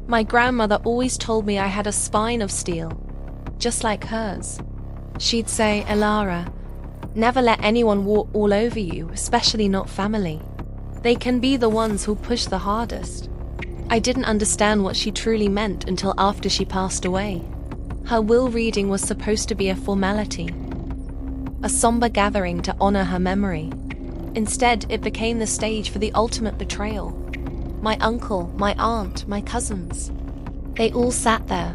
My grandmother always told me I had a spine of steel, just like hers. She'd say, "Elara, never let anyone walk all over you, especially not family. They can be the ones who push the hardest." I didn't understand what she truly meant until after she passed away. Her will reading was supposed to be a formality, a somber gathering to honor her memory. Instead, it became the stage for the ultimate betrayal. My uncle, my aunt, my cousins, they all sat there,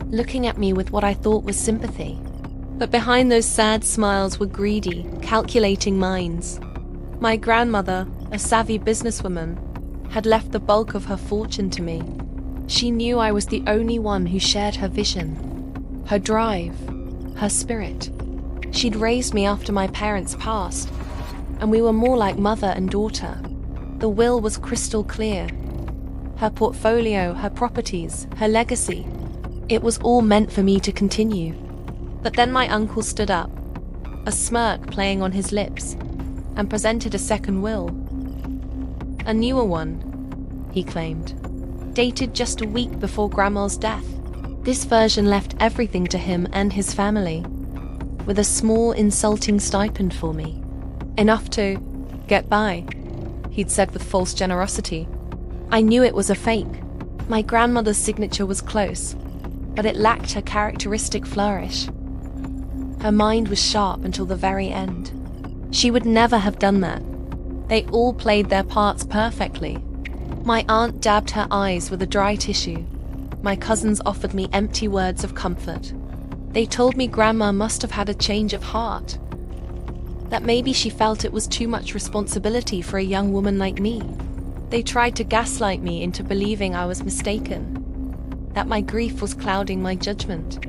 looking at me with what I thought was sympathy. But behind those sad smiles were greedy, calculating minds. My grandmother, a savvy businesswoman, had left the bulk of her fortune to me. She knew I was the only one who shared her vision, her drive, her spirit. She'd raised me after my parents passed, and we were more like mother and daughter. The will was crystal clear. Her portfolio, her properties, her legacy. It was all meant for me to continue. But then my uncle stood up, a smirk playing on his lips, and presented a second will. A newer one, he claimed, dated just a week before Grandma's death. This version left everything to him and his family, with a small insulting stipend for me. Enough to get by, he'd said with false generosity. I knew it was a fake. My grandmother's signature was close, but it lacked her characteristic flourish. Her mind was sharp until the very end. She would never have done that. They all played their parts perfectly. My aunt dabbed her eyes with a dry tissue. My cousins offered me empty words of comfort. They told me Grandma must have had a change of heart, that maybe she felt it was too much responsibility for a young woman like me. They tried to gaslight me into believing I was mistaken, that my grief was clouding my judgment.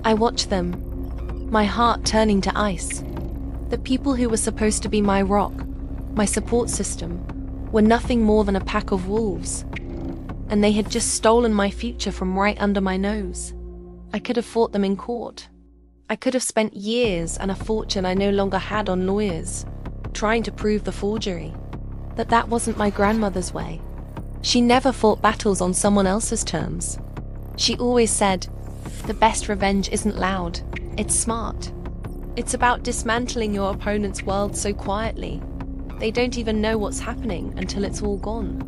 I watched them, my heart turning to ice. The people who were supposed to be my rock, my support system, were nothing more than a pack of wolves, and they had just stolen my future from right under my nose. I could have fought them in court. I could have spent years and a fortune I no longer had on lawyers, trying to prove the forgery. But that wasn't my grandmother's way. She never fought battles on someone else's terms. She always said, "The best revenge isn't loud, it's smart. It's about dismantling your opponent's world so quietly. They don't even know what's happening until it's all gone."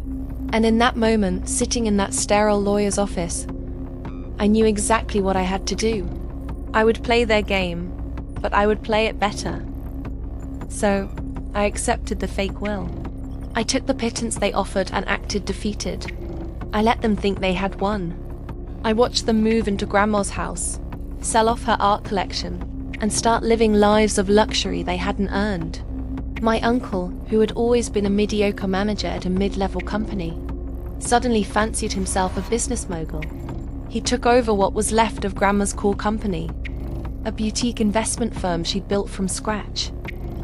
And in that moment, sitting in that sterile lawyer's office, I knew exactly what I had to do. I would play their game, but I would play it better. So, I accepted the fake will. I took the pittance they offered and acted defeated. I let them think they had won. I watched them move into Grandma's house, sell off her art collection, and start living lives of luxury they hadn't earned. My uncle, who had always been a mediocre manager at a mid-level company, suddenly fancied himself a business mogul. He took over what was left of Grandma's core company, a boutique investment firm she'd built from scratch.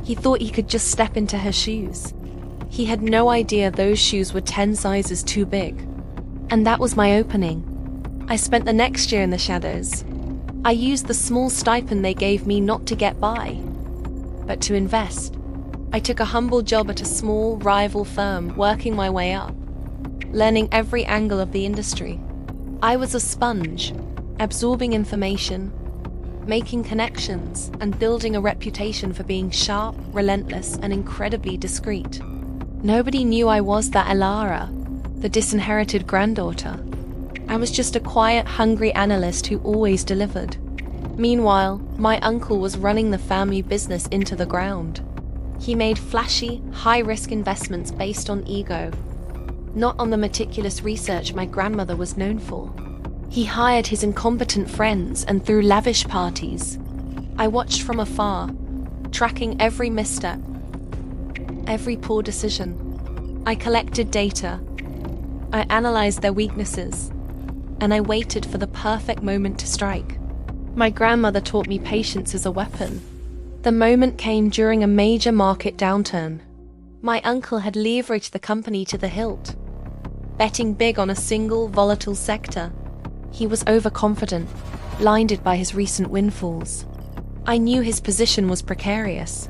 He thought he could just step into her shoes. He had no idea those shoes were 10 sizes too big. And that was my opening. I spent the next year in the shadows. I used the small stipend they gave me not to get by, but to invest. I took a humble job at a small rival firm, working my way up, learning every angle of the industry. I was a sponge, absorbing information, making connections, and building a reputation for being sharp, relentless, and incredibly discreet. Nobody knew I was that Elara, the disinherited granddaughter. I was just a quiet, hungry analyst who always delivered. Meanwhile, my uncle was running the family business into the ground. He made flashy, high-risk investments based on ego, not on the meticulous research my grandmother was known for. He hired his incompetent friends and threw lavish parties. I watched from afar, tracking every misstep, every poor decision. I collected data. I analyzed their weaknesses, and I waited for the perfect moment to strike. My grandmother taught me patience is a weapon. The moment came during a major market downturn. My uncle had leveraged the company to the hilt, betting big on a single volatile sector. He was overconfident, blinded by his recent windfalls. I knew his position was precarious.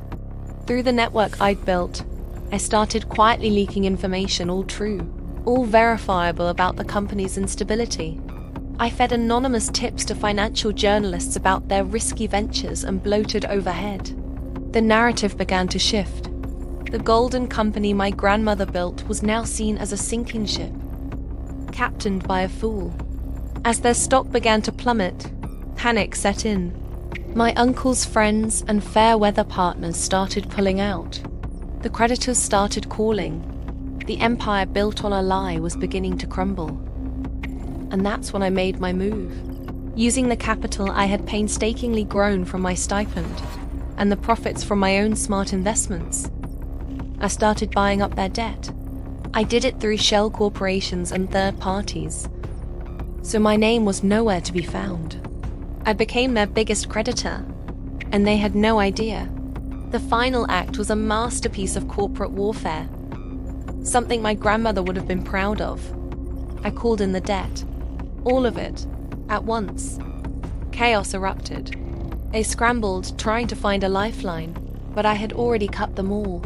Through the network I'd built, I started quietly leaking information, all true, all verifiable about the company's instability. I fed anonymous tips to financial journalists about their risky ventures and bloated overhead. The narrative began to shift. The golden company my grandmother built was now seen as a sinking ship, captained by a fool. As their stock began to plummet, panic set in. My uncle's friends and fair weather partners started pulling out. The creditors started calling. The empire built on a lie was beginning to crumble. And that's when I made my move. Using the capital I had painstakingly grown from my stipend and the profits from my own smart investments, I started buying up their debt. I did it through shell corporations and third parties, so my name was nowhere to be found. I became their biggest creditor, and they had no idea. The final act was a masterpiece of corporate warfare, something my grandmother would have been proud of. I called in the debt, all of it, at once. Chaos erupted. They scrambled, trying to find a lifeline, but I had already cut them all.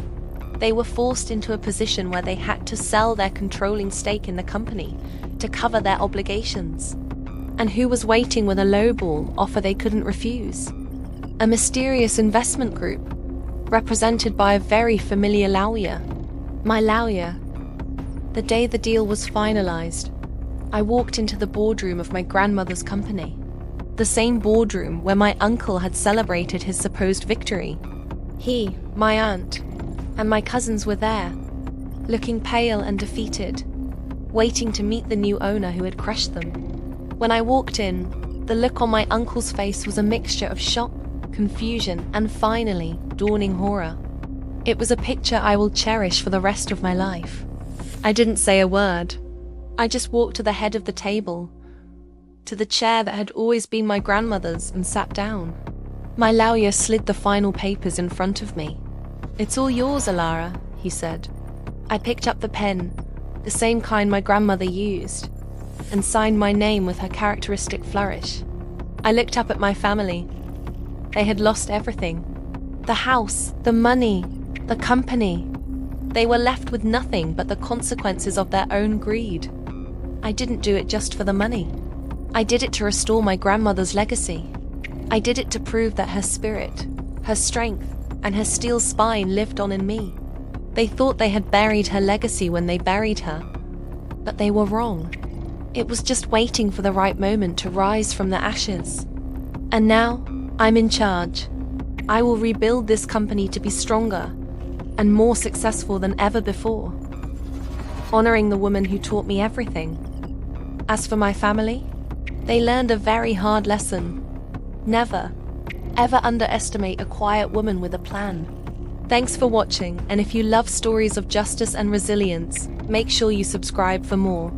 They were forced into a position where they had to sell their controlling stake in the company to cover their obligations. And who was waiting with a lowball offer they couldn't refuse? A mysterious investment group, represented by a very familiar lawyer. My lawyer. The day the deal was finalized, I walked into the boardroom of my grandmother's company, the same boardroom where my uncle had celebrated his supposed victory. He, my aunt, and my cousins were there, looking pale and defeated, waiting to meet the new owner who had crushed them. When I walked in, the look on my uncle's face was a mixture of shock, confusion, and finally, dawning horror. It was a picture I will cherish for the rest of my life. I didn't say a word. I just walked to the head of the table, to the chair that had always been my grandmother's, and sat down. My lawyer slid the final papers in front of me. "It's all yours, Elara," he said. I picked up the pen, the same kind my grandmother used, and signed my name with her characteristic flourish. I looked up at my family. They had lost everything. The house, the money, the company. They were left with nothing but the consequences of their own greed. I didn't do it just for the money. I did it to restore my grandmother's legacy. I did it to prove that her spirit, her strength, and her steel spine lived on in me. They thought they had buried her legacy when they buried her, but they were wrong. It was just waiting for the right moment to rise from the ashes. And now, I'm in charge. I will rebuild this company to be stronger and more successful than ever before, honoring the woman who taught me everything. As for my family, they learned a very hard lesson. Never, ever underestimate a quiet woman with a plan. Thanks for watching, and if you love stories of justice and resilience, make sure you subscribe for more.